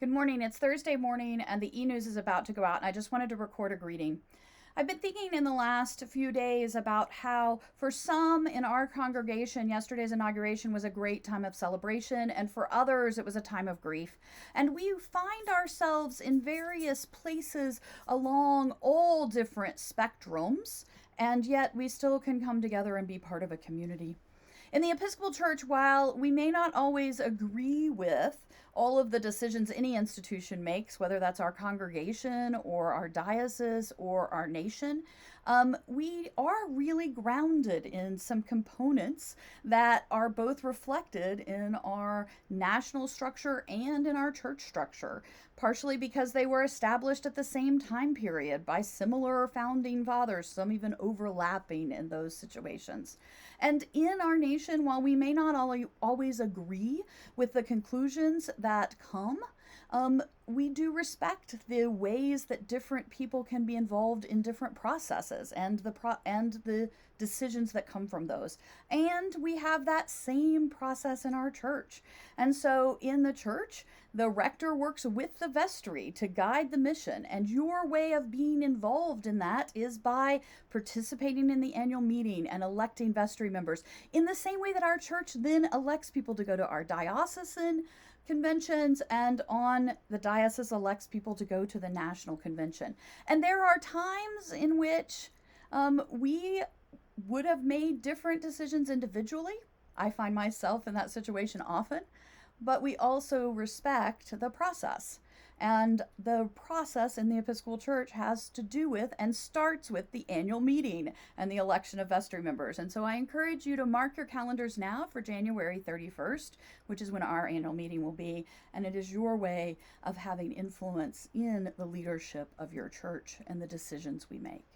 Good morning. It's Thursday morning, and the eNews is about to go out, and I just wanted to record a greeting. I've been thinking in the last few days about how, for some in our congregation, yesterday's inauguration was a great time of celebration, and for others, it was a time of grief. And we find ourselves in various places along all different spectrums, and yet we still can come together and be part of a community. In the Episcopal Church, while we may not always agree with all of the decisions any institution makes, whether that's our congregation or our diocese or our nation, we are really grounded in some components that are both reflected in our national structure and in our church structure, partially because they were established at the same time period by similar founding fathers, some even overlapping in those situations. And in our nation, while we may not always agree with the conclusions that come, we do respect the ways that different people can be involved in different processes and the decisions that come from those. And we have that same process in our church. And so in the church, the rector works with the vestry to guide the mission, and your way of being involved in that is by participating in the annual meeting and electing vestry members, in the same way that our church then elects people to go to our diocesan conventions, and on the diocese elects people to go to the national convention. And there are times in which we would have made different decisions individually. I find myself in that situation often, but we also respect the process. And the process in the Episcopal Church has to do with and starts with the annual meeting and the election of vestry members. And so I encourage you to mark your calendars now for January 31st, which is when our annual meeting will be. And it is your way of having influence in the leadership of your church and the decisions we make.